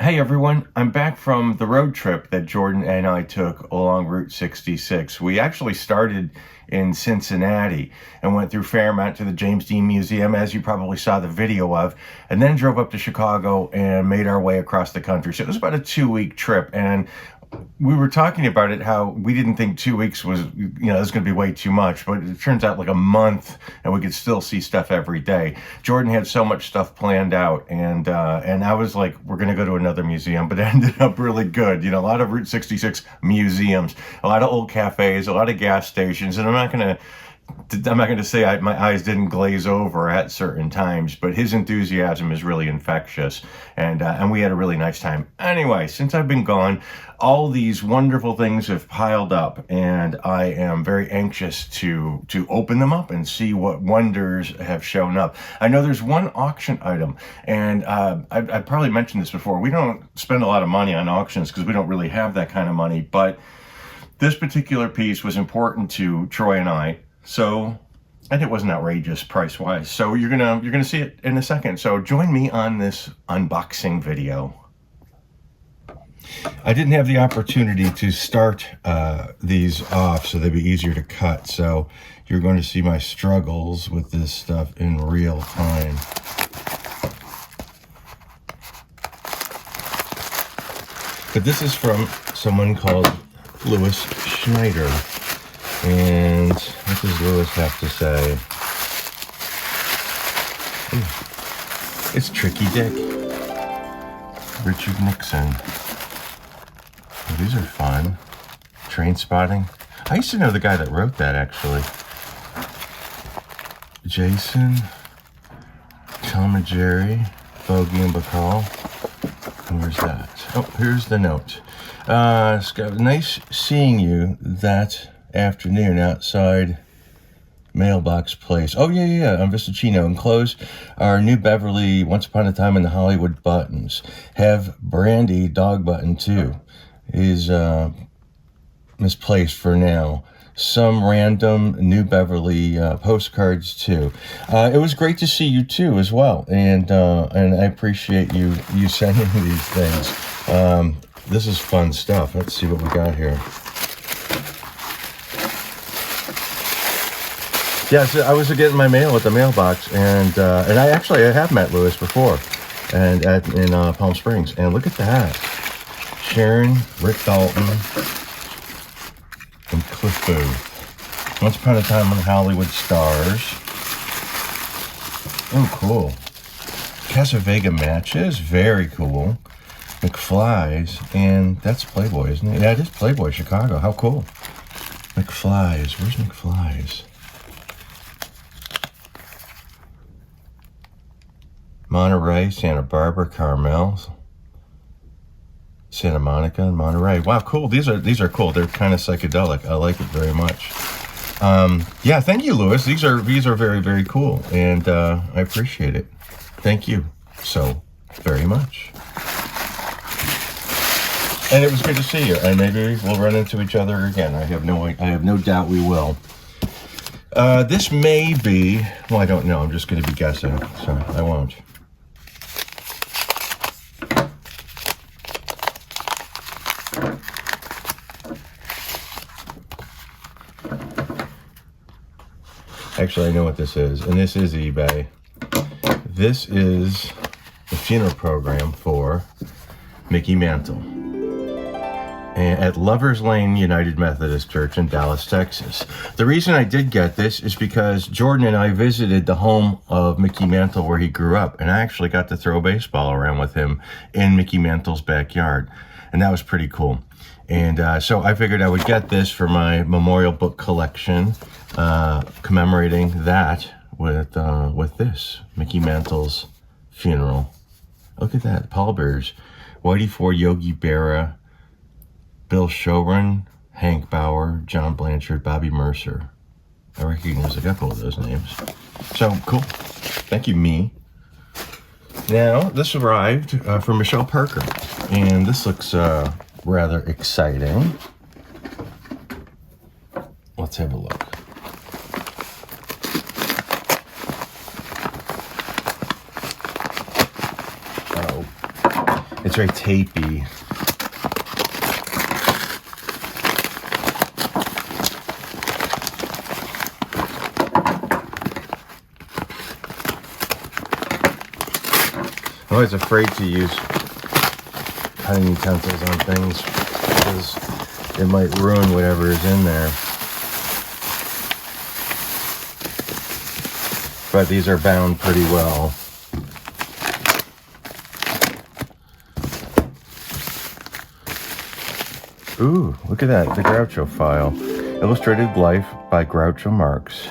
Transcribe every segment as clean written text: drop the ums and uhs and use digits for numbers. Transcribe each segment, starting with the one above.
Hey everyone, I'm back from the road trip that Jordan and I took along Route 66. We actually started in Cincinnati and went through Fairmount to the James Dean Museum, as you probably saw the video of, and then drove up to Chicago and made our way across the country. So it was about a 2-week trip, and we were talking about it, how we didn't think 2 weeks was, it was going to be way too much, but it turns out like a month and we could still see stuff every day. Jordan had so much stuff planned out, and I was like, we're going to go to another museum, but it ended up really good. A lot of Route 66 museums, a lot of old cafes, a lot of gas stations, and I'm not going to say my eyes didn't glaze over at certain times, but his enthusiasm is really infectious, and we had a really nice time. Anyway, since I've been gone, all these wonderful things have piled up, and I am very anxious to open them up and see what wonders have shown up. I know there's one auction item, and I probably mentioned this before. We don't spend a lot of money on auctions because we don't really have that kind of money, but this particular piece was important to Troy and I. So, and it wasn't outrageous price-wise. So you're gonna see it in a second. So join me on this unboxing video. I didn't have the opportunity to start these off so they'd be easier to cut. So you're going to see my struggles with this stuff in real time. But this is from someone called Louis Schneider. And what does Lewis have to say? Ooh. It's Tricky Dick. Richard Nixon. Oh, these are fun. Train Spotting. I used to know the guy that wrote that, actually. Jason. Tom and Jerry. Bogey and Bacall. And where's that? Oh, here's the note. Scott, nice seeing you that afternoon outside Mailbox Place. Oh, yeah. I'm Vista, Chino. Enclosed our New Beverly Once Upon a Time in the Hollywood buttons. Have Brandy dog button, too. Is misplaced for now. Some random New Beverly postcards, too. It was great to see you, too, as well. And I appreciate you sending these things. This is fun stuff. Let's see what we got here. Yeah, so I was getting my mail at the mailbox, and I have met Louis before, and in Palm Springs. And look at that, Sharon, Rick Dalton, and Cliff Booth. Once Upon a Time on Hollywood Stars. Oh, cool. Casa Vega Matches, very cool. McFly's, and that's Playboy, isn't it? Yeah, it is Playboy, Chicago. How cool. McFly's, where's McFly's? Monterey, Santa Barbara, Carmel, Santa Monica, and Monterey. Wow, cool. These are cool. They're kind of psychedelic. I like it very much. Yeah, thank you, Louis. These are very, very cool, and I appreciate it. Thank you so very much. And it was good to see you. And maybe we'll run into each other again. I have no doubt we will. This may be. Well, I don't know. I'm just going to be guessing, so I won't. Actually, I know what this is, and this is eBay. This is the funeral program for Mickey Mantle at Lovers Lane United Methodist Church in Dallas, Texas. The reason I did get this is because Jordan and I visited the home of Mickey Mantle where he grew up, and I actually got to throw a baseball around with him in Mickey Mantle's backyard, and that was pretty cool. And so I figured I would get this for my memorial book collection, commemorating that with this, Mickey Mantle's funeral. Look at that, pallbearers, Whitey Ford, Yogi Berra, Bill Shorun, Hank Bauer, John Blanchard, Bobby Mercer. I recognize a couple of those names. So, cool. Thank you, me. Now, this arrived from Michelle Parker, and this looks rather exciting. Let's have a look. It's very tapey. I'm always afraid to use cutting utensils on things because it might ruin whatever is in there. But these are bound pretty well. Ooh, look at that, the Groucho file. Illustrated Life by Groucho Marx.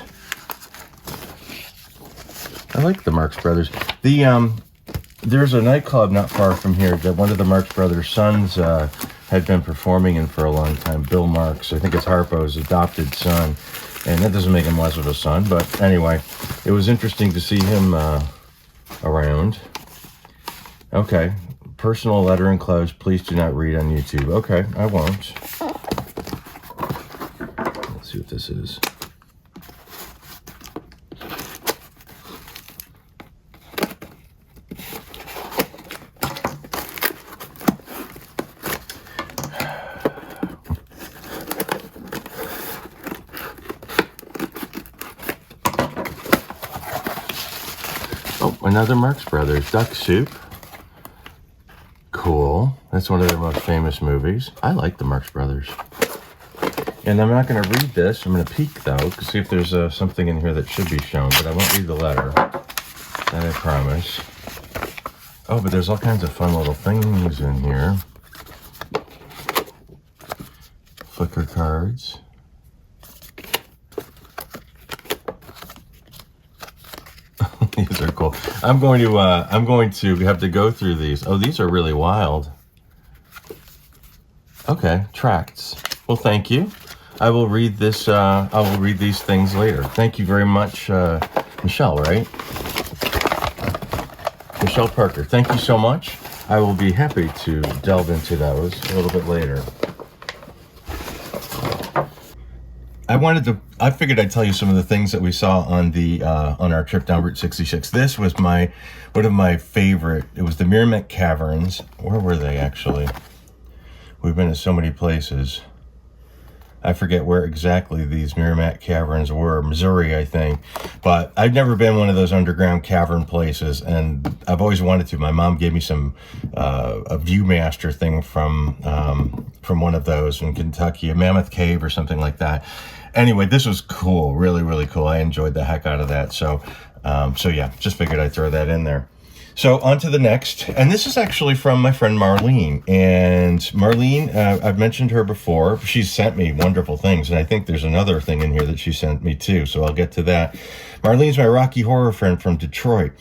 I like the Marx Brothers. There's a nightclub not far from here that one of the Marx Brothers' sons had been performing in for a long time. Bill Marx, I think it's Harpo's adopted son. And that doesn't make him less of a son, but anyway, it was interesting to see him around. Okay, personal letter enclosed. Please do not read on YouTube. Okay, I won't. Let's see what this is. Another Marx Brothers, Duck Soup. Cool. That's one of their most famous movies. I like the Marx Brothers. And I'm not going to read this. I'm going to peek, though, to see if there's something in here that should be shown. But I won't read the letter. That I promise. Oh, but there's all kinds of fun little things in here. Flicker cards. These are cool. I'm going to have to go through these. Oh, these are really wild. Okay, tracts. Well, thank you. I will read this. I will read these things later. Thank you very much, Michelle. Right? Michelle Parker. Thank you so much. I will be happy to delve into those a little bit later. I figured I'd tell you some of the things that we saw on on our trip down Route 66. This was one of my favorite. It was the Merrimack Caverns. Where were they actually? We've been to so many places. I forget where exactly these Merrimack Caverns were. Missouri, I think. But I've never been one of those underground cavern places, and I've always wanted to. My mom gave me a Viewmaster thing from one of those in Kentucky, a Mammoth Cave or something like that. Anyway, this was cool, really, really cool. I enjoyed the heck out of that. So yeah, just figured I'd throw that in there. So on to the next, and this is actually from my friend Marlene. And Marlene, I've mentioned her before. She's sent me wonderful things, and I think there's another thing in here that she sent me too, so I'll get to that. Marlene's my Rocky Horror friend from Detroit.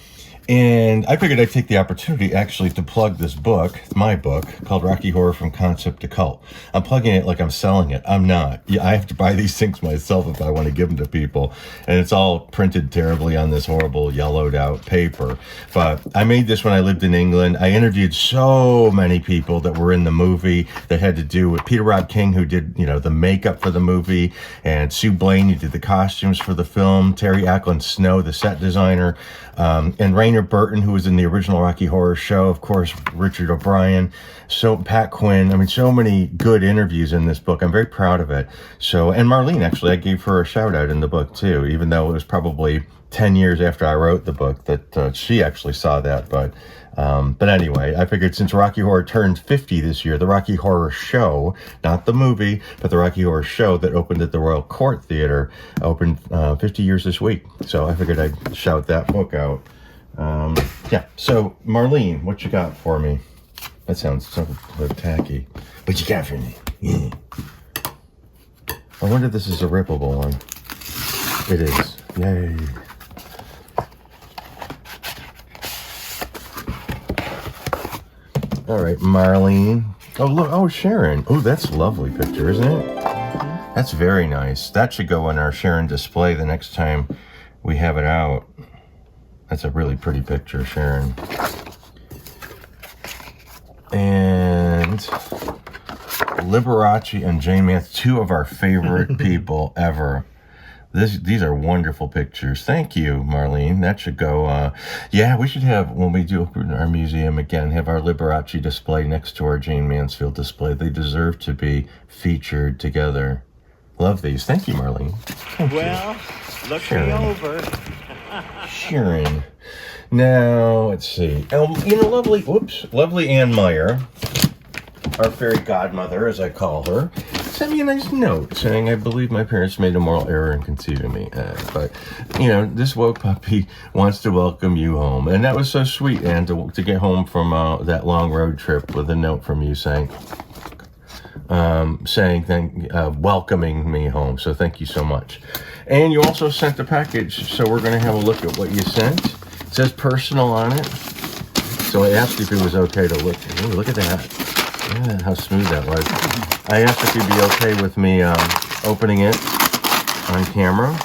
And I figured I'd take the opportunity actually to plug this book, my book, called Rocky Horror from Concept to Cult. I'm plugging it like I'm selling it. I'm not. I have to buy these things myself if I want to give them to people. And it's all printed terribly on this horrible yellowed out paper. But I made this when I lived in England. I interviewed so many people that were in the movie that had to do with Peter Rob King, who did, the makeup for the movie, and Sue Blaine, who did the costumes for the film, Terry Ackland Snow, the set designer, and Rainer Burton, who was in the original Rocky Horror Show, of course, Richard O'Brien, so Pat Quinn. I mean, so many good interviews in this book. I'm very proud of it. So, and Marlene, actually, I gave her a shout out in the book too, even though it was probably 10 years after I wrote the book that she actually saw that. But anyway, I figured since Rocky Horror turned 50 this year, the Rocky Horror Show, not the movie, but the Rocky Horror Show that opened at the Royal Court Theater, opened 50 years this week. So I figured I'd shout that book out. Yeah, so Marlene, what you got for me? That sounds so tacky. What you got for me? Yeah. I wonder if this is a rippable one. It is. Yay. All right, Marlene. Oh, look. Oh, Sharon. Oh, that's a lovely picture, isn't it? That's very nice. That should go on our Sharon display the next time we have it out. That's a really pretty picture, Sharon. And Liberace and Jane Mance, two of our favorite people ever. These are wonderful pictures. Thank you, Marlene. That should go. Yeah, we should have, when we do open our museum again, have our Liberace display next to our Jane Mansfield display. They deserve to be featured together. Love these. Thank you, Marlene. Thank you. Look me over. Sharon. Now, let's see. Lovely Ann Meyer, our fairy godmother, as I call her, sent me a nice note saying, I believe my parents made a moral error in conceiving me. But, this woke puppy wants to welcome you home. And that was so sweet, Anne, to get home from that long road trip with a note from you saying welcoming me home. So thank you so much. And you also sent a package, so we're going to have a look at what you sent. It says personal on it. So I asked if it was okay to look. Ooh, look at that. Yeah, how smooth that was. I asked if you'd be okay with me opening it on camera.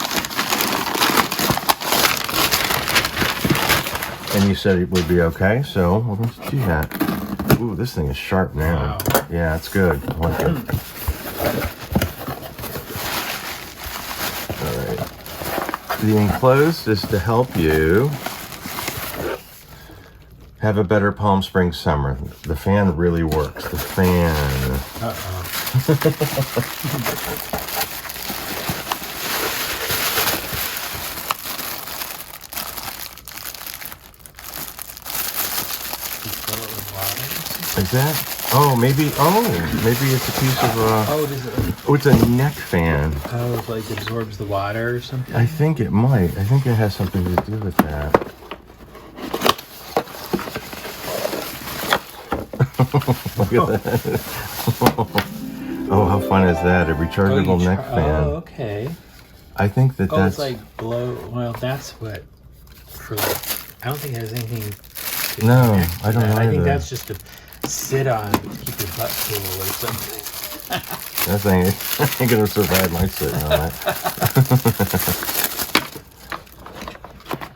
And you said it would be okay, so we're going to do that. Ooh, this thing is sharp now. Wow. Yeah, it's good. I like it. All right. The enclosed is to help you have a better Palm Springs summer. The fan really works. The fan. Uh-oh. Is that? Maybe it's a piece of it's a neck fan. Oh, it like absorbs the water or something? I think it might. I think it has something to do with that. Look at that. Oh, how fun is that? A rechargeable neck fan. Oh, okay. I think that's... it's like well, that's what... I don't think it has anything... No, I don't know I think that's just to sit on, to keep your butt cool or something. That thing ain't gonna survive my sitting on it.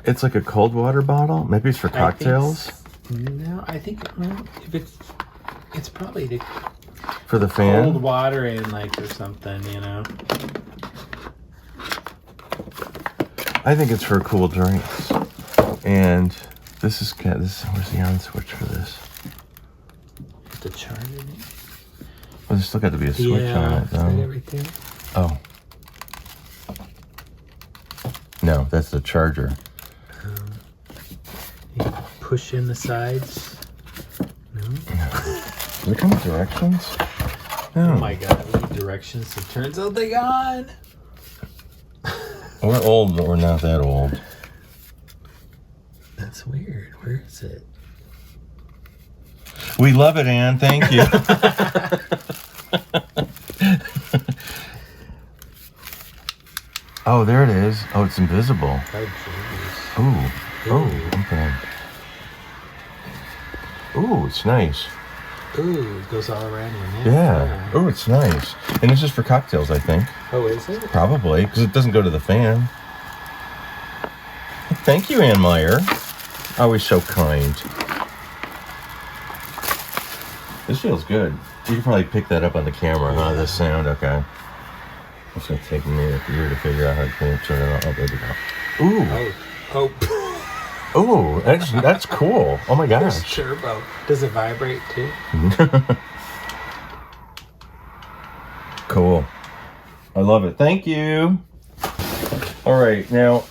It's like a cold water bottle? Maybe it's for cocktails? No, I think if it's probably for the fan. Cold water and or something, I think it's for cool drinks. And this is where's the on switch for this? The charger. Well, there's still got to be a switch on it, though. Is that right there? Oh. No, that's the charger. You push in the sides. No. Does it come with directions? No. Oh my god, we need directions. It turns out they gone. We're old, but we're not that old. That's weird. Where is it? We love it, Ann. Thank you. Oh, there it is. Oh, it's invisible. Oh, okay. Ooh, it's nice. Ooh, it goes all around your neck. Yeah. Ooh, it's nice. And this is for cocktails, I think. Oh, is it? Probably, because it doesn't go to the fan. Thank you, Ann Meyer. Always so kind. This feels good. You can probably pick that up on the camera, huh? This sound, okay. It's going to take me a year to figure out how to turn it on. Oh, there we go. Ooh. Oh, that's cool. Oh my gosh. There's turbo. Does it vibrate too? Cool. I love it. Thank you. All right, now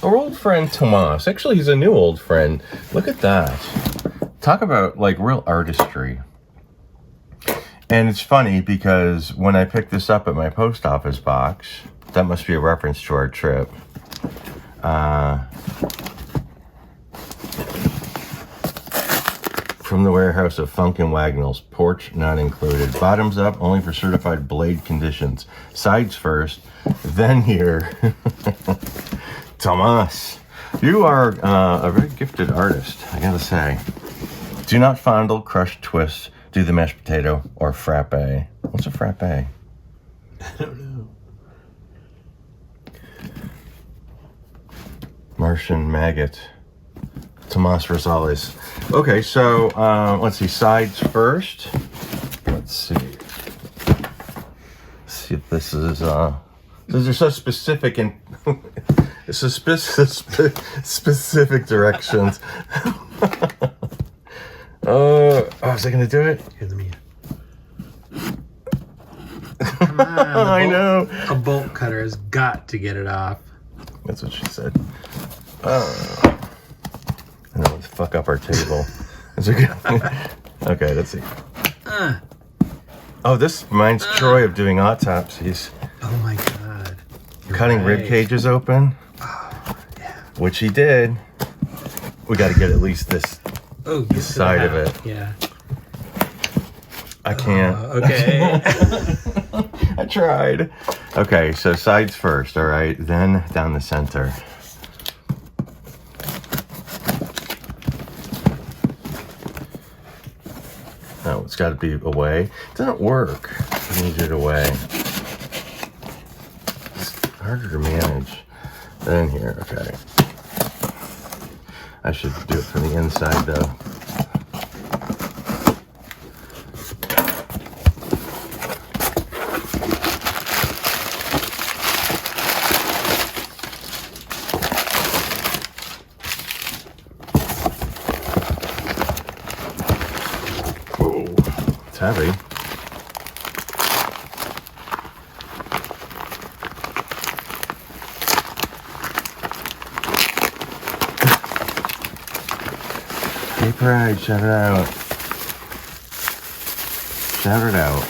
our old friend Tomas. Actually, he's a new old friend. Look at that. Talk about real artistry. And it's funny because when I picked this up at my post office box, that must be a reference to our trip. From the warehouse of Funk and Wagnalls, porch not included. Bottoms up, only for certified blade conditions. Sides first, then here. Tomas, you are a very gifted artist, I gotta say. Do not fondle, crush, twist, do the mashed potato, or frappe. What's a frappe? I don't know. Martian maggot. Tomas Rosales. Okay, so let's see. Sides first. Let's see. Let's see if this is Those are so specific and specific directions. Was I gonna do it? Here, let me. Come on, I know. A bolt cutter has got to get it off. That's what she said. I don't want to fuck up our table. Is it good? Okay, let's see. Oh, this reminds Troy of doing autopsies. Oh my God. Cutting rib cages open. Oh, yeah. Which he did. We got to get at least this side of it. Yeah. I can't. Okay. I tried. Okay, so sides first, all right? Then down the center. Oh, it's got to be away. It doesn't work. I need it away. It's harder to manage than here. Okay. I should do it from the inside, though. Heavy. Hey Pride, shout it out. Shout it out.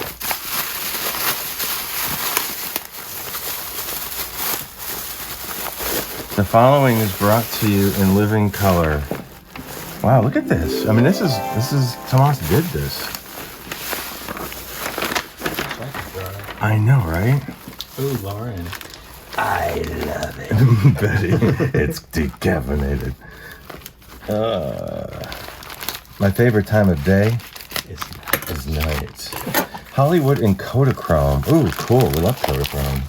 The following is brought to you in living color. Wow, look at this. I mean, this is Tomas did this. I know, right? Ooh, Lauren. I love it. Betty, it's decaffeinated. My favorite time of day is night. Hollywood and Kodachrome. Ooh, cool. We love Kodachrome.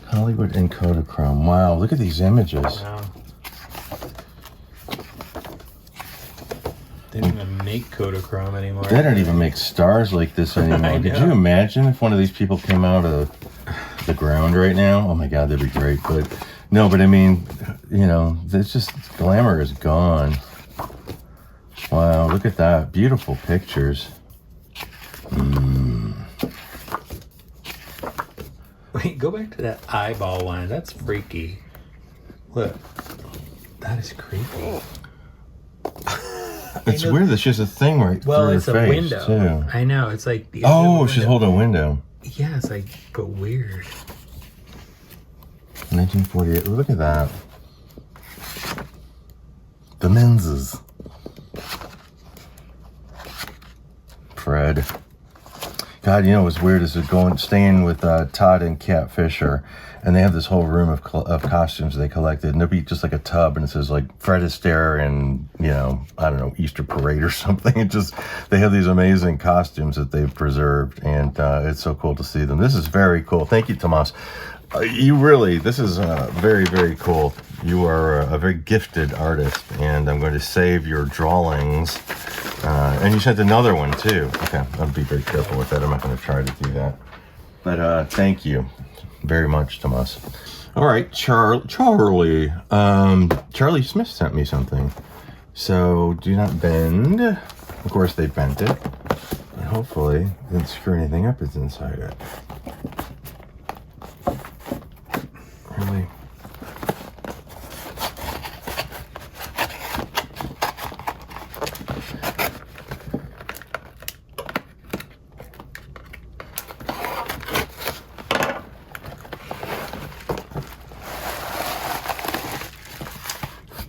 Hollywood and Kodachrome. Wow, look at these images. Wow. They don't even make Kodachrome anymore. They don't even make stars like this anymore. Could you imagine if one of these people came out of the ground right now? Oh my God, that'd be great. But no, but I mean, you know, it's just glamour is gone. Wow, look at that. Beautiful pictures. Wait, go back to that eyeball one. That's freaky. Look. That is creepy. It's weird that she has a thing right through her face, a window. too. I know. It's like the Oh, she's holding a window. Yeah, it's like, but weird. 1948. Look at that. The Menses. Fred. God, you know what's weird is staying with Todd and Kat Fisher, and they have this whole room of costumes they collected, and there'll be just like a tub, and it says like Fred Astaire and, you know, I don't know, Easter Parade or something. It just, they have these amazing costumes that they've preserved, and it's so cool to see them. This is very cool. Thank you, Tomas. This is very, very cool. You are a very gifted artist, and I'm going to save your drawings. And you sent another one too. Okay, I'll be very careful with that. I'm not going to try to do that. But thank you very much, Tomas. All right, Charlie. Charlie Smith sent me something. So do not bend. Of course, they bent it. And hopefully, it didn't screw anything up that's inside it. Really?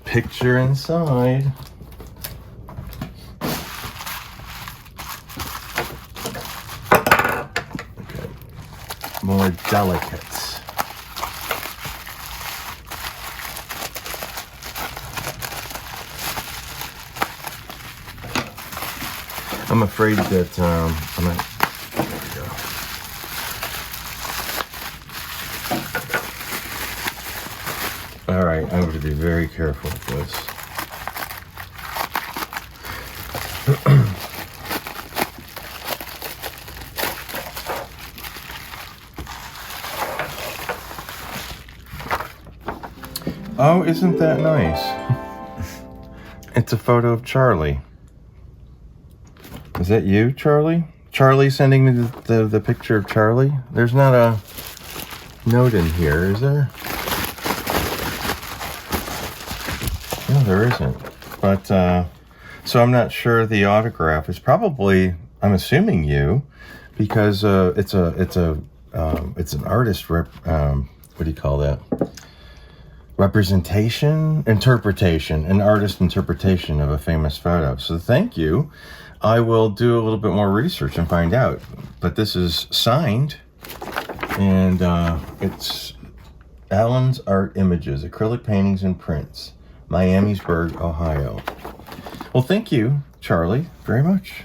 Picture inside. Okay. More delicate. I'm afraid that I'm not. There we go. All right, I'm going to be very careful with this. Oh, isn't that nice? It's a photo of Charlie. Is that you, Charlie? Charlie sending me the picture of Charlie? There's not a note in here, is there? No, there isn't. But, so I'm not sure the autograph is probably, I'm assuming you, because it's an artist what do you call that? Interpretation, an artist interpretation of a famous photo. So thank you. I will do a little bit more research and find out. But this is signed, and it's Allen's Art Images, Acrylic Paintings and Prints, Miamisburg, Ohio. Well, thank you, Charlie, very much.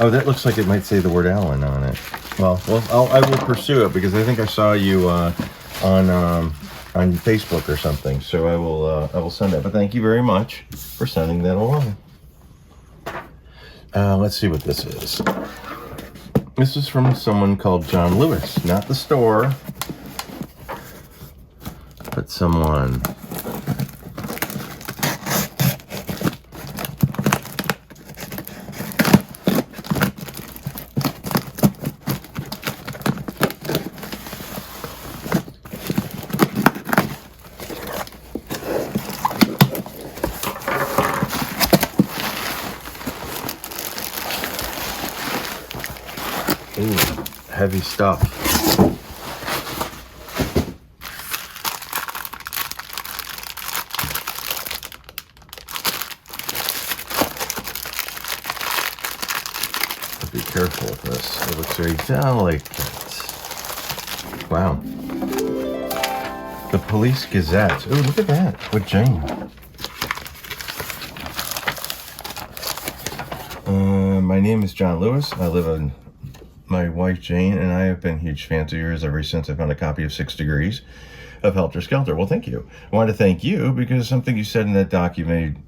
Oh, that looks like it might say the word Allen on it. Well, I will pursue it because I think I saw you on Facebook or something. So I will send that. But thank you very much for sending that along. Let's see what this is. This is from someone called John Lewis, not the store, but someone. Ooh, heavy stuff. Be careful with this. It looks very delicate. Wow. The Police Gazette. Ooh, look at that. With Jane. My name is John Lewis. I live in my wife Jane and I have been huge fans of yours ever since I found a copy of 6 Degrees of Helter Skelter. Well, thank you. I want to thank you because something you said in that document,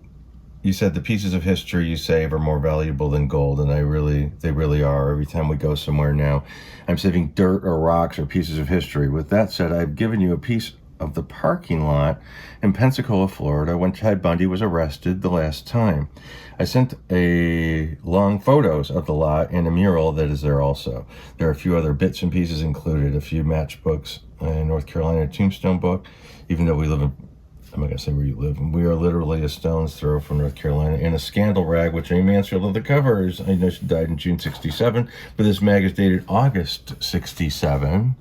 you said the pieces of history you save are more valuable than gold, and they really are. Every time we go somewhere now, I'm saving dirt or rocks or pieces of history. With that said, I've given you a piece of the parking lot in Pensacola, Florida, when Ted Bundy was arrested the last time. I sent a long photos of the lot and a mural that is there also. There are a few other bits and pieces included, a few matchbooks, a North Carolina tombstone book, even though we live in, I'm not going to say where you live, we are literally a stone's throw from North Carolina, and a scandal rag, which Amy Mansfield on the cover is. I know she died in June 67, but this mag is dated August 67.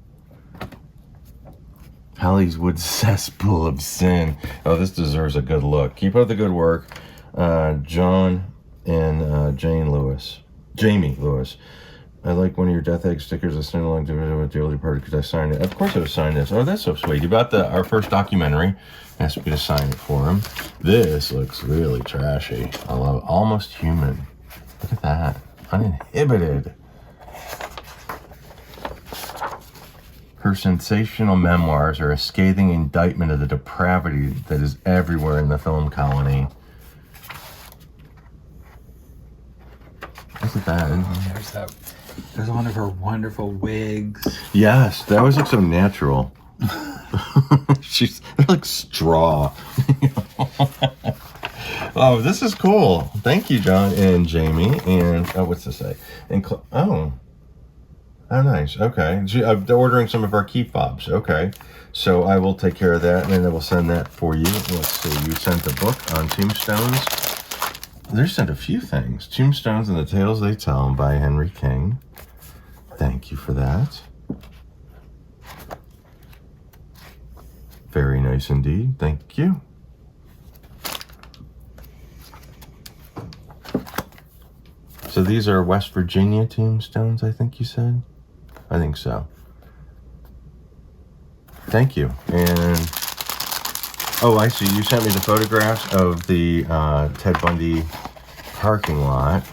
Hollywood cesspool of sin. Oh, this deserves a good look. Keep up the good work. John and Jamie Lewis. I like one of your Death Egg stickers. I sent along to it with the early party because I signed it. Of course I would sign this. Oh, that's so sweet. You bought our first documentary. Asked me to sign it for him. This looks really trashy. I love it. Almost human. Look at that. Uninhibited. Her sensational memoirs are a scathing indictment of the depravity that is everywhere in the film colony. Look at that. There's one of her wonderful wigs. Yes, that always looks so natural. They're like straw. Oh, this is cool. Thank you, John and Jamie. And what's this say? And oh, nice. Okay, they're ordering some of our keep fobs. Okay, so I will take care of that, and then I will send that for you. Let's see. You sent a book on tombstones. They sent a few things. Tombstones and the Tales They Tell by Henry King. Thank you for that. Very nice indeed. Thank you. So these are West Virginia tombstones, I think you said? I think so. Thank you. And oh, I see. You sent me the photographs of the Ted Bundy parking lot.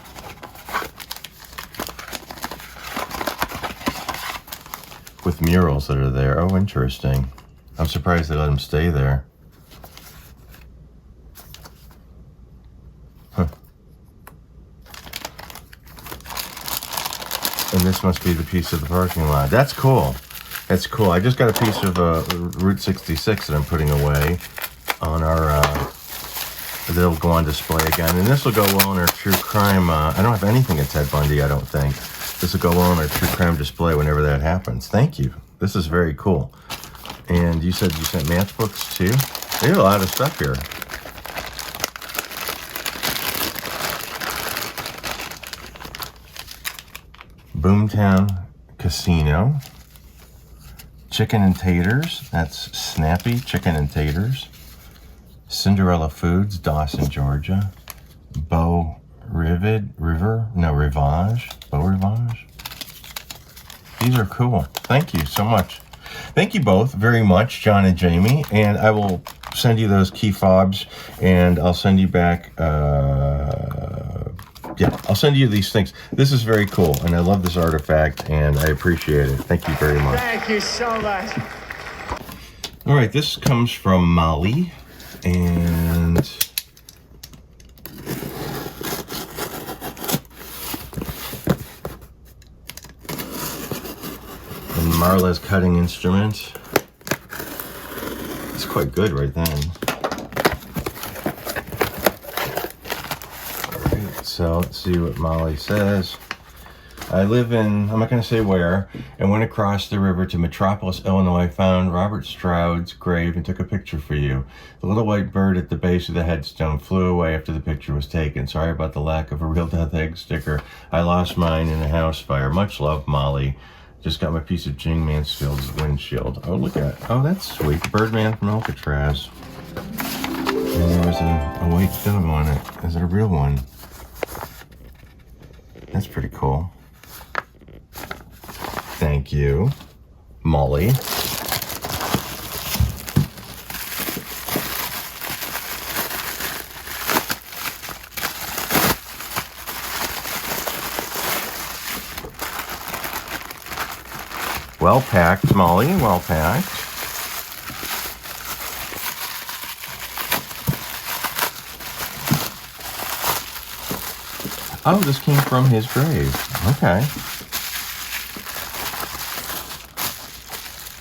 With murals that are there. Oh, interesting. I'm surprised they let him stay there. Huh. And this must be the piece of the parking lot. That's cool. That's cool. I just got a piece of Route 66 that I'm putting away on our, that'll go on display again. And this will go well on our true crime. I don't have anything at Ted Bundy, I don't think. This will go well on our true crime display whenever that happens. Thank you. This is very cool. And you said you sent matchbooks too? There's a lot of stuff here. Boomtown Casino. Chicken and taters. That's Snappy Chicken and Taters. Cinderella Foods, Dawson, Georgia. Beau Rivage. Beau Rivage. These are cool. Thank you so much. Thank you both very much, John and Jamie. And I will send you those key fobs, and I'll send you back. I'll send you these things. This is very cool, and I love this artifact, and I appreciate it. Thank you very much. Thank you so much. All right, this comes from Molly, and Marla's cutting instrument. It's quite good right then. So let's see what Molly says. I live in, I'm not going to say where, and went across the river to Metropolis, Illinois, found Robert Stroud's grave and took a picture for you. The little white bird at the base of the headstone flew away after the picture was taken. Sorry about the lack of a real death egg sticker. I lost mine in a house fire. Much love, Molly. Just got my piece of Jing Mansfield's windshield. Oh, look at it. Oh, that's sweet. Birdman from Alcatraz. And there was a white film on it. Is it a real one? That's pretty cool. Thank you, Molly. Well packed, Molly, well packed. Oh, this came from his grave. Okay.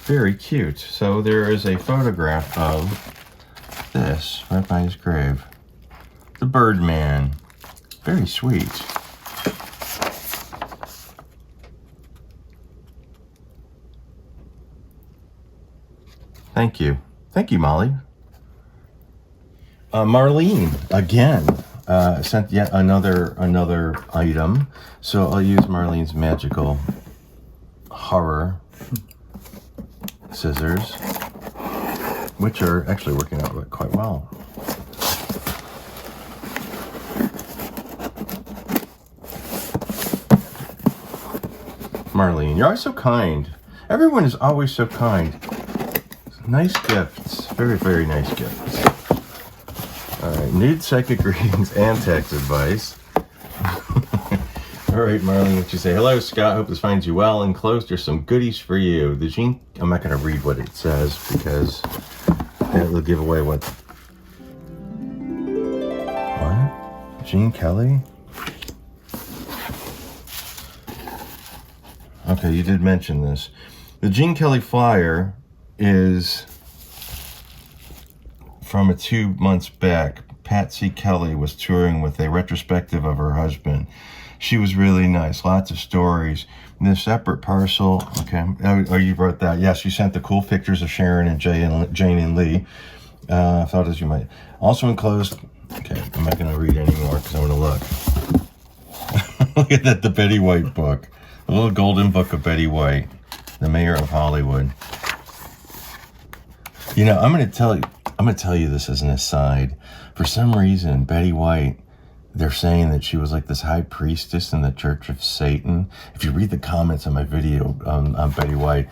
Very cute. So there is a photograph of this right by his grave. The Birdman. Very sweet. Thank you. Thank you, Molly. Marlene, again, sent yet another item. So I'll use Marlene's magical horror scissors, which are actually working out quite well. Marlene, you're always so kind. Everyone is always so kind. Nice gifts. Very, very nice gifts. All right, nude psychic readings and tax advice. All right, Marlene, what you say? Hello, Scott. Hope this finds you well. Enclosed, there's some goodies for you. The Gene, I'm not going to read what it says because it will give away what. What? Gene Kelly? Okay, you did mention this. The Gene Kelly flyer is from 2 months back. Patsy Kelly was touring with a retrospective of her husband. She was really nice. Lots of stories. In a separate parcel. Okay. Oh, you wrote that. Yes, you sent the cool pictures of Sharon and Jane and Lee. I thought as you might. Also enclosed. Okay, I'm not going to read anymore because I want to look. Look at that, the Betty White book. The little golden book of Betty White, the mayor of Hollywood. You know, I'm going to tell you this as an aside. For some reason, Betty White, they're saying that she was like this high priestess in the Church of Satan. If you read the comments on my video on Betty White,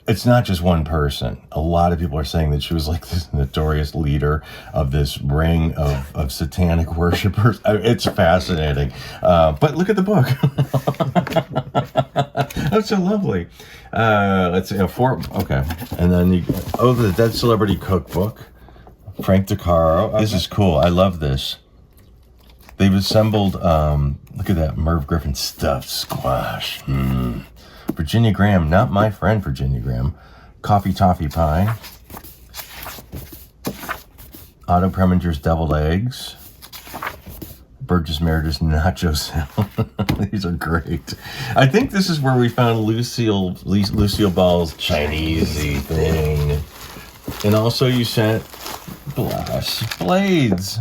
it's not just one person. A lot of people are saying that she was like this notorious leader of this ring of satanic worshipers. It's fascinating. But look at the book. That's so lovely. Let's see, okay. And then the Dead Celebrity Cookbook. Frank DeCaro. This is cool. I love this. They've assembled, look at that, Merv Griffin stuffed squash. Virginia Graham, not my friend Virginia Graham. Coffee Toffee Pie. Otto Preminger's Deviled Eggs. Burgess Meredith's Nacho Salad. These are great. I think this is where we found Lucille Ball's Chinesey thing. And also you sent blades.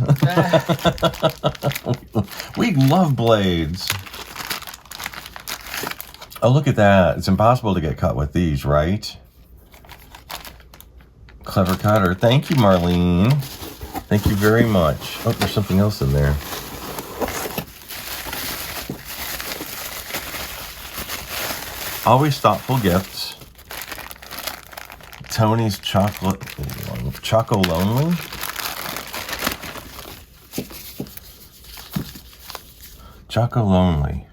We love blades. Oh, look at that. It's impossible to get cut with these, right? Clever cutter. Thank you, Marlene. Thank you very much. Oh, there's something else in there. Always thoughtful gifts. Tony's Choco Lonely. Choco Lonely.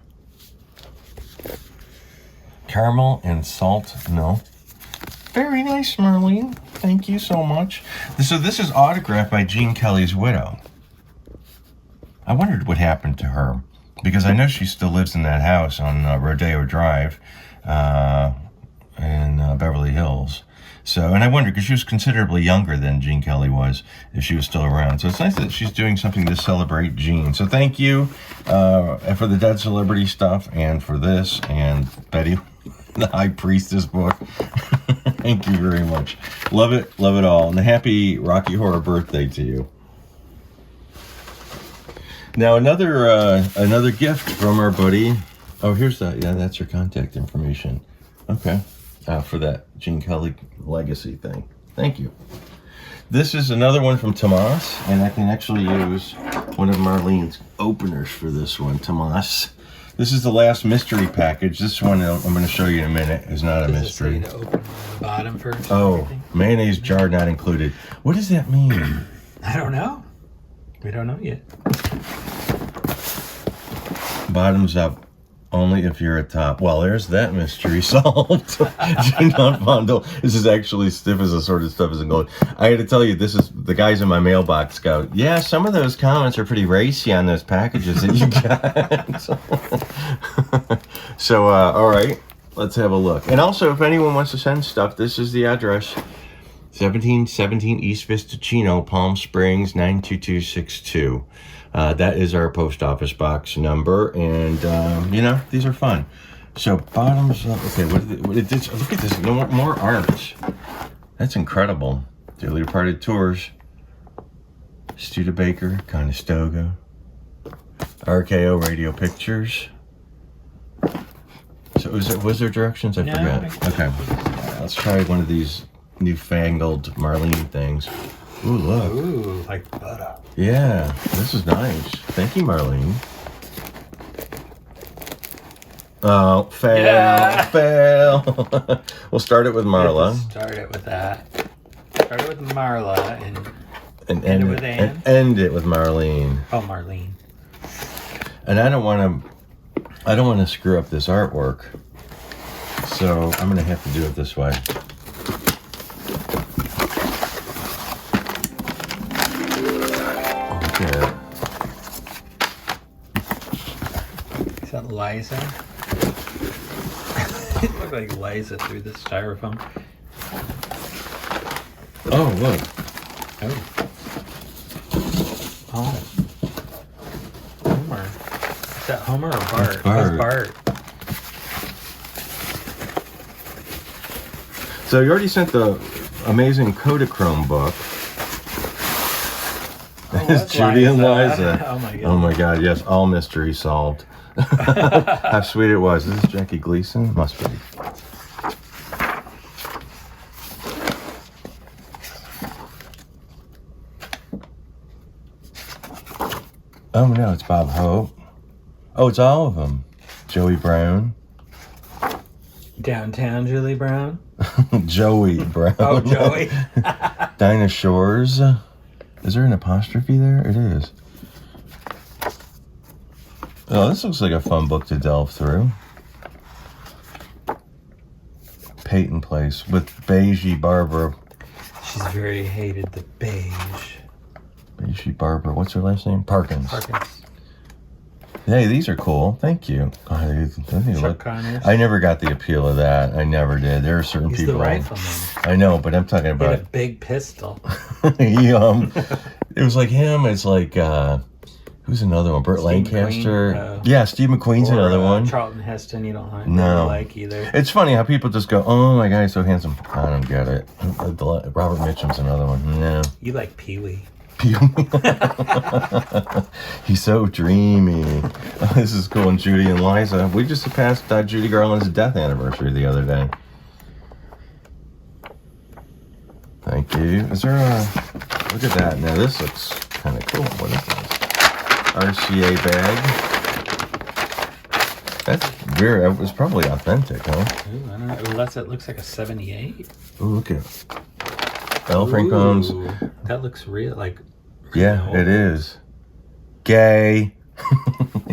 Caramel and salt, no. Very nice, Marlene. Thank you so much. So this is autographed by Gene Kelly's widow. I wondered what happened to her, because I know she still lives in that house on Rodeo Drive in Beverly Hills. So, and I wondered, because she was considerably younger than Gene Kelly was, if she was still around. So it's nice that she's doing something to celebrate Gene. So thank you for the Dead Celebrity stuff, and for this, and Betty, the High Priestess book. Thank you very much. Love it all. And a happy Rocky Horror birthday to you. Now another gift from our buddy. Oh, here's that. Yeah, that's her contact information. Okay. For that Gene Kelly legacy thing. Thank you. This is another one from Tomas, and I can actually use one of Marlene's openers for this one, Tomas. This is the last mystery package. This one I'm going to show you in a minute is not a mystery. Does it say to open the bottom first? Oh, mayonnaise jar not included. What does that mean? I don't know. We don't know yet. Bottoms up. Only if you're at top. Well, there's that mystery solved. Do not bundle. This is actually stiff as a sort of stuff isn't going. I had to tell you, this is the guys in my mailbox go, yeah, some of those comments are pretty racy on those packages that you got. So, all right, let's have a look. And also, if anyone wants to send stuff, this is the address. 1717 East Vista, Chino, Palm Springs, 92262. That is our post office box number, and these are fun. So bottoms up. Okay, what it did? Look at this. More art. That's incredible. Dearly Departed Tours. Studebaker, Conestoga. RKO Radio Pictures. So was there directions? I forgot. Okay, let's try one of these newfangled Marlene things. Ooh, look. Ooh, like butter. Yeah, this is nice. Thank you, Marlene. Oh, fail, Yeah. fail. We'll start it with Marla. Start it with that. Start it with Marla and end it with Ann. And end it with Marlene. Oh, Marlene. And I don't want to screw up this artwork. So I'm going to have to do it this way. Okay. Is that Liza? It looked like Liza through the styrofoam. Oh, look. Oh. Homer. Is that Homer or Bart? Bart. That's Bart. So you already sent the amazing Kodachrome book. It's Judy and Liza. Oh my god. Oh my god, yes, all mystery solved. How sweet it was. Is this Jackie Gleason? Must be. Oh no, it's Bob Hope. Oh, it's all of them. Joey Brown. Downtown Julie Brown. Joey Brown. Oh, Joey. Dinosaurs. Is there an apostrophe there? It is. Oh, this looks like a fun book to delve through. Peyton Place with Beigey Barbara. She's very hated the beige. Beigey Barbara. What's her last name? Parkins. Parkins. Hey, these are cool. Thank you. I never got the appeal of that. I never did. There are certain He's people. The rifleman. I know, but I'm talking about. He had a big pistol. It was like him. It's like who's another one? Burt Lancaster. Yeah, Steve McQueen's another one. Charlton Heston. You don't like either. It's funny how people just go, "Oh my God, he's so handsome." I don't get it. Robert Mitchum's another one. No. You like Pee Wee. He's so dreamy. Oh, this is cool. And Judy and Liza. We just passed Judy Garland's death anniversary the other day. Thank you. Is there a... Look at that. Now this looks kind of cool. What is this? RCA bag. That's weird. It was probably authentic, huh? Ooh, I don't know. Unless it looks like a 78. Ooh, look at L. Franco's. That looks real. Like... Yeah, it is. Gay.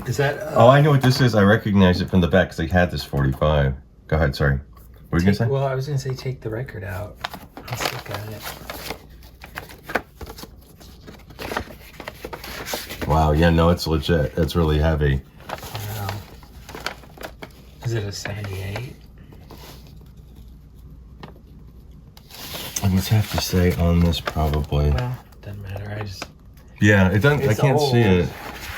Is that... oh, I know what this is. I recognize it from the back because they had this 45. Go ahead, sorry. What were you going to say? Well, I was going to say take the record out. Let's look at it. Wow, yeah, no, it's legit. It's really heavy. Wow. Is it a 78? I must have to say on this probably. Well, doesn't matter. Yeah, it doesn't. I can't old. see it.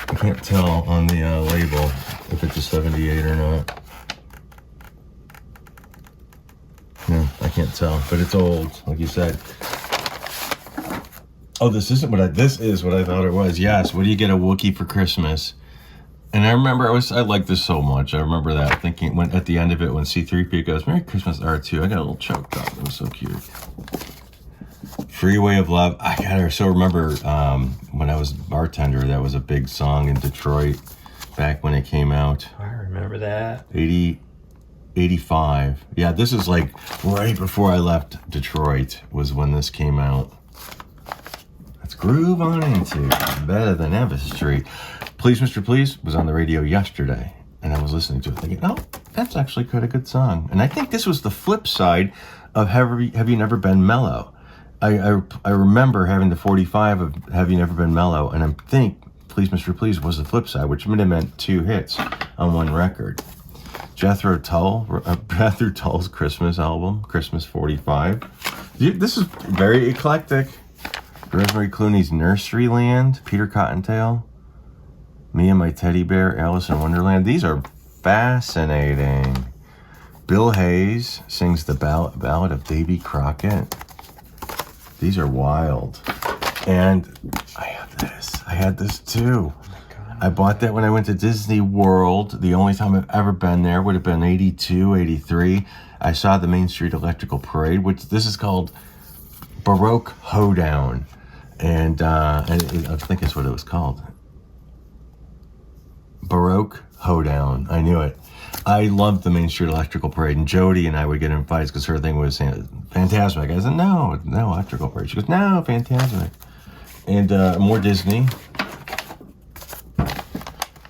I can't tell on the label if it's a 78 or not. No, I can't tell, but it's old, like you said. Oh, this isn't what this is what I thought it was. Yes, what do you get a Wookiee for Christmas? And I remember I liked this so much. I remember that thinking when at the end of it when C-3PO goes, "Merry Christmas, R2." I got a little choked up. It was so cute. Freeway of Love. I so remember when I was bartender, that was a big song in Detroit back when it came out. I remember that. 85. Yeah, this is like right before I left Detroit was when this came out. Let's groove on into Better Than Ever Street. Please, Mr. Please was on the radio yesterday, and I was listening to it thinking, oh, that's actually quite a good song. And I think this was the flip side of Have You Never Been Mellow? I remember having the 45 of Have You Never Been Mellow, and I think Please, Mr. Please was the flip side, which would have meant 2 hits on one record. Jethro Tull's Christmas album, Christmas 45. This is very eclectic. Rosemary Clooney's Nurseryland, Peter Cottontail, Me and My Teddy Bear, Alice in Wonderland. These are fascinating. Bill Hayes sings the ballad of Davy Crockett. These are wild. And I have this. I had this too. Oh my God. I bought that when I went to Disney World. The only time I've ever been there would have been 82, 83. I saw the Main Street Electrical Parade, which this is called Baroque Hoedown. And I think that's what it was called. Baroque Hoedown. I knew it. I loved the Main Street Electrical Parade, and Jody and I would get in fights because her thing was Phantasmic. I said, no Electrical Parade. She goes, no, Phantasmic. And more Disney.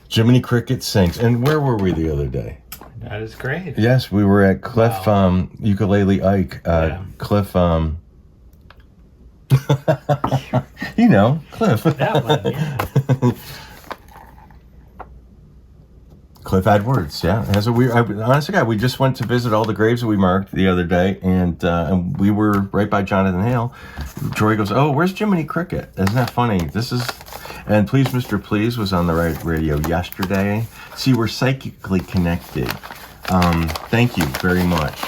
Jiminy Cricket sings. And where were we the other day? That is great. Yes, we were at Cliff Ukulele Ike. Cliff, you know, Cliff. That one, yeah. Cliff Edwards, yeah. It has a weird. Honestly, God, we just went to visit all the graves that we marked the other day, and we were right by Jonathan Hale. Troy goes, "Oh, where's Jiminy Cricket?" Isn't that funny? This is, and Please, Mr. Please was on the right radio yesterday. See, we're psychically connected. Thank you very much.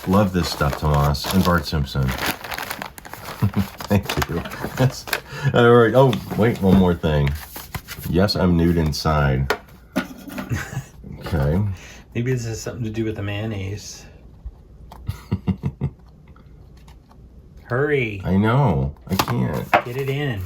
Love this stuff, Tomas and Bart Simpson. Thank you. Yes. All right. Oh, wait, one more thing. Yes, I'm nude inside. Okay. Maybe this has something to do with the mayonnaise. Hurry. I know. I can't. Get it in.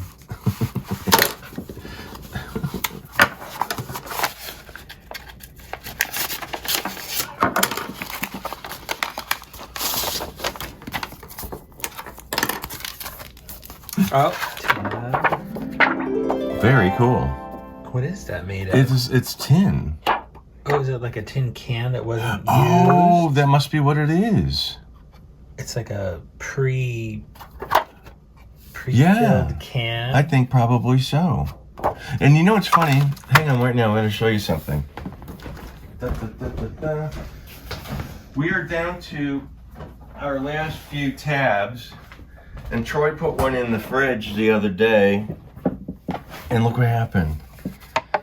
Oh. Very cool. What is that made of? It's tin. Oh, is it like a tin can that wasn't used? Oh, that must be what it is. It's like a pre-filled can. I think probably so. And you know what's funny? Hang on right now, I'm going to show you something. We are down to our last few tabs, and Troy put one in the fridge the other day, and look what happened.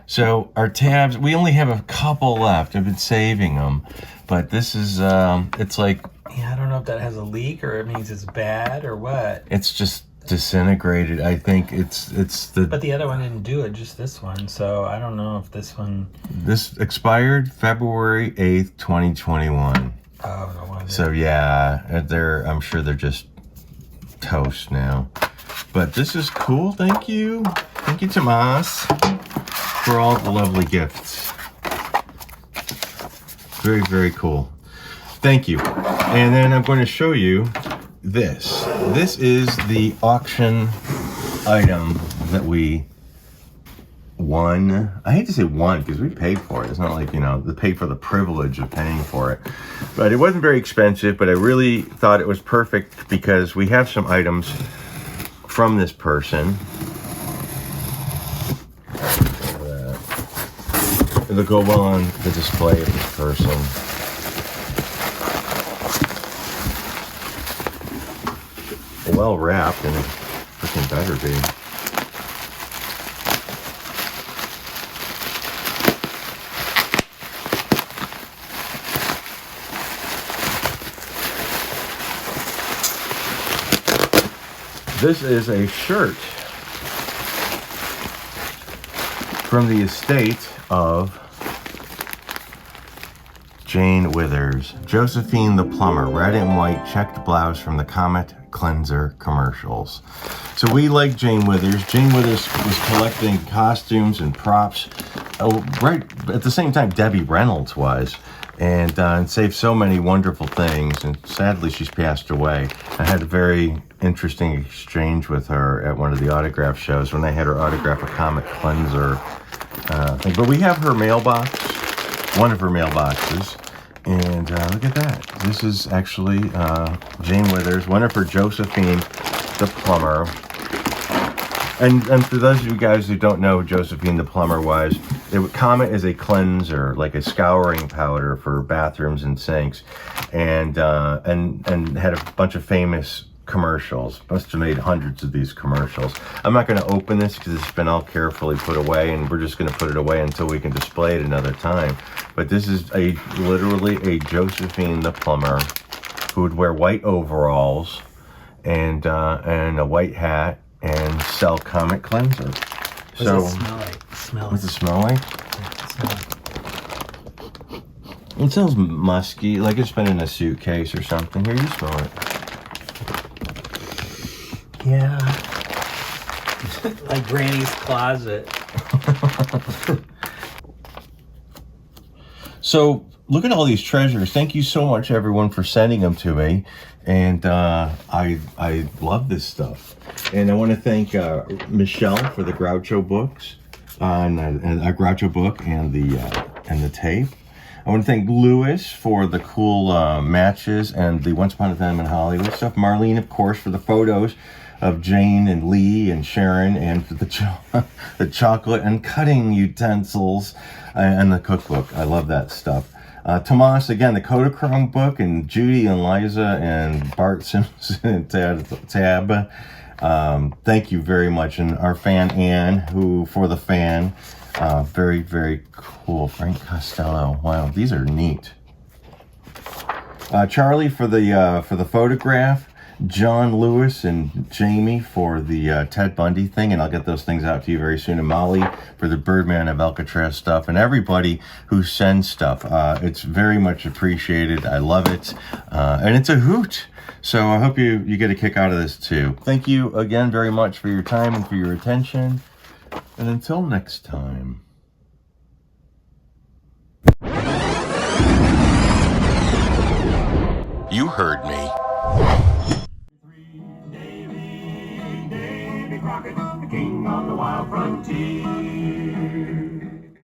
So our tabs, we only have a couple left. I've been saving them, but this is, it's like... Yeah, I don't know if that has a leak or it means it's bad or what. It's just disintegrated. I think it's the... But the other one didn't do it, just this one. So I don't know if this one... This expired February 8th, 2021. Oh, no wonder. So yeah, I'm sure they're just toast now. But this is cool. Thank you. Thank you, Tomas, for all the lovely gifts. Very, very cool. Thank you. And then I'm going to show you this. This is the auction item that we won. I hate to say won because we paid for it. It's not like, they paid for the privilege of paying for it. But it wasn't very expensive, but I really thought it was perfect because we have some items from this person. It'll go well on the display of this person. Well wrapped, and it freaking better be. This is a shirt from the estate of Jane Withers. Josephine the Plumber, red and white checked blouse from the Comet Cleanser commercials. So we like Jane Withers. Jane Withers was collecting costumes and props right at the same time Debbie Reynolds was. And saved so many wonderful things. And sadly, she's passed away. I had a very interesting exchange with her at one of the autograph shows when they had her autograph a Comet Cleanser thing. But we have her mailbox, one of her mailboxes. And look at that. This is actually Jane Withers, one of her Josephine the Plumber. And for those of you guys who don't know who Josephine the Plumber was, Comet is a cleanser, like a scouring powder for bathrooms and sinks, and had a bunch of famous commercials. Must have made hundreds of these commercials. I'm not going to open this because it's been all carefully put away, and we're just going to put it away until we can display it another time. But this is literally a Josephine the Plumber who would wear white overalls and a white hat and sell Comet Cleanser. What does it smell like? What's it smell like? It smells musky, like it's been in a suitcase or something. Here, you smell it. Yeah. Like Granny's closet. So, look at all these treasures. Thank you so much, everyone, for sending them to me. And I love this stuff. And I want to thank Michelle for the Groucho books, and a Groucho book and the tape. I want to thank Lewis for the cool matches and the Once Upon a Time in Hollywood stuff. Marlene, of course, for the photos of Jane and Lee and Sharon, and for the chocolate and cutting utensils and the cookbook. I love that stuff. Tomas, again, the Kodachrome book, and Judy and Liza and Bart Simpson and Tab. Thank you very much. And our fan, Ann, who, for the fan, very, very cool. Frank Costello. Wow, these are neat. Charlie for the photograph. John Lewis and Jamie for the Ted Bundy thing, and I'll get those things out to you very soon. And Molly for the Birdman of Alcatraz stuff, and everybody who sends stuff. It's very much appreciated. I love it, and it's a hoot. So I hope you get a kick out of this too. Thank you again very much for your time and for your attention. And until next time. You heard me. tears.